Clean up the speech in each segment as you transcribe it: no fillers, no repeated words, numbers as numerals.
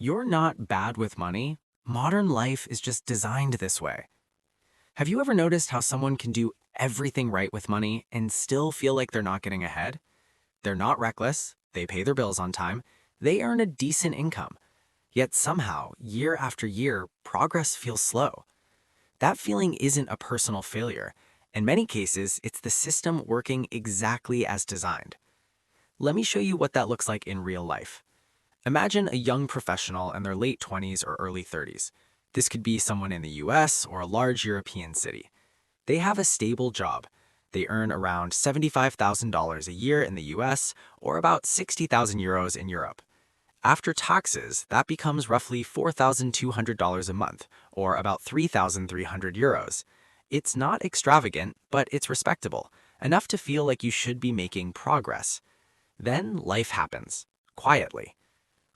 You're not bad with money. Modern life is just designed this way. Have you ever noticed how someone can do everything right with money and still feel like they're not getting ahead? They're not reckless, they pay their bills on time, they earn a decent income. Yet somehow, year after year, progress feels slow. That feeling isn't a personal failure. In many cases, it's the system working exactly as designed. Let me show you what that looks like in real life. Imagine a young professional in their late 20s or early 30s. This could be someone in the US or a large European city. They have a stable job. They earn around $75,000 a year in the US or about 60,000 euros in Europe. After taxes, that becomes roughly $4,200 a month, or about 3,300 euros. It's not extravagant, but it's respectable, enough to feel like you should be making progress. Then life happens, quietly.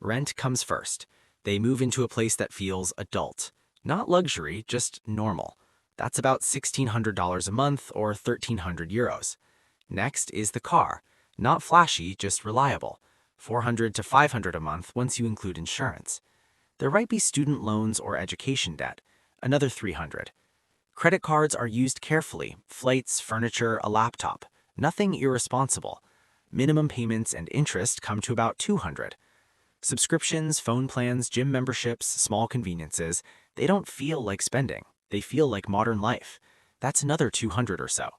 Rent comes first. They move into a place that feels adult. Not luxury, just normal. That's about $1,600 a month or 1,300 euros. Next is the car. Not flashy, just reliable. 400 to 500 a month once you include insurance. There might be student loans or education debt. Another 300. Credit cards are used carefully. Flights, furniture, a laptop. Nothing irresponsible. Minimum payments and interest come to about 200. Subscriptions, phone plans, gym memberships, small conveniences, they don't feel like spending. They feel like modern life. That's another 200 or so.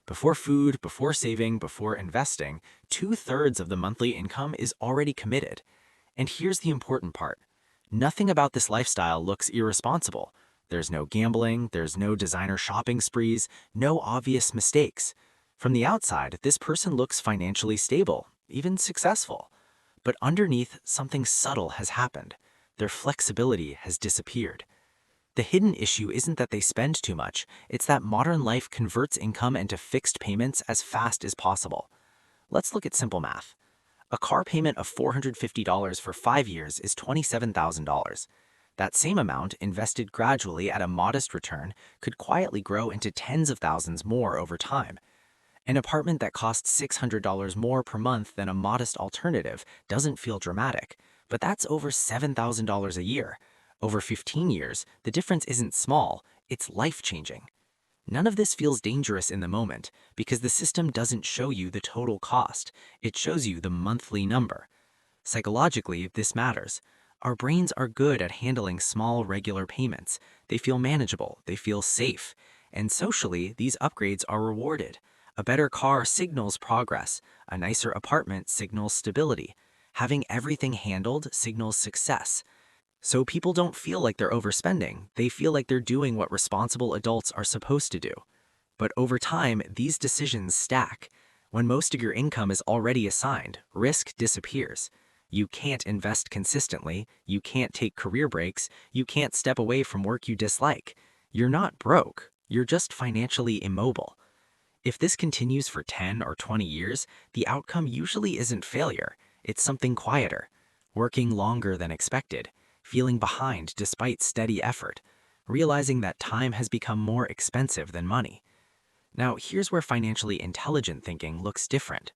Before food, before saving, before investing, 2/3 of the monthly income is already committed. And here's the important part. Nothing about this lifestyle looks irresponsible. There's no gambling, there's no designer shopping sprees, no obvious mistakes. From the outside, this person looks financially stable, even successful. But underneath, something subtle has happened. Their flexibility has disappeared. The hidden issue isn't that they spend too much, it's that modern life converts income into fixed payments as fast as possible. Let's look at simple math. A car payment of $450 for 5 years is $27,000. That same amount, invested gradually at a modest return, could quietly grow into tens of thousands more over time. An apartment that costs $600 more per month than a modest alternative doesn't feel dramatic, but that's over $7,000 a year. Over 15 years, the difference isn't small, it's life-changing. None of this feels dangerous in the moment because the system doesn't show you the total cost, it shows you the monthly number. Psychologically, this matters. Our brains are good at handling small, regular payments. They feel manageable, they feel safe, and socially, these upgrades are rewarded. A better car signals progress. A nicer apartment signals stability. Having everything handled signals success. So people don't feel like they're overspending. They feel like they're doing what responsible adults are supposed to do. But over time, these decisions stack. When most of your income is already assigned, risk disappears. You can't invest consistently. You can't take career breaks. You can't step away from work you dislike. You're not broke. You're just financially immobile. If this continues for 10 or 20 years, the outcome usually isn't failure. It's something quieter. Working longer than expected. Feeling behind despite steady effort. Realizing that time has become more expensive than money. Now, here's where financially intelligent thinking looks different.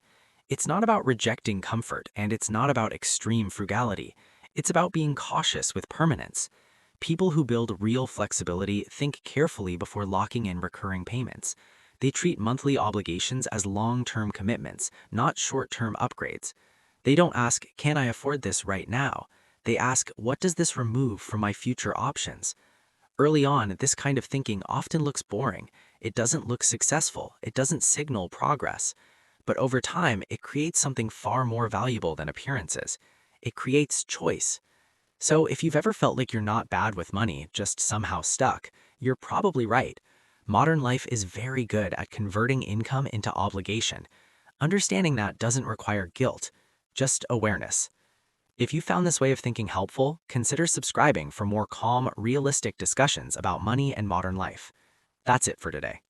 It's not about rejecting comfort, and it's not about extreme frugality. It's about being cautious with permanence. People who build real flexibility think carefully before locking in recurring payments. They treat monthly obligations as long-term commitments, not short-term upgrades. They don't ask, can I afford this right now? They ask, what does this remove from my future options? Early on, this kind of thinking often looks boring. It doesn't look successful. It doesn't signal progress. But over time, it creates something far more valuable than appearances. It creates choice. So if you've ever felt like you're not bad with money, just somehow stuck, you're probably right. Modern life is very good at converting income into obligation. Understanding that doesn't require guilt, just awareness. If you found this way of thinking helpful, consider subscribing for more calm, realistic discussions about money and modern life. That's it for today.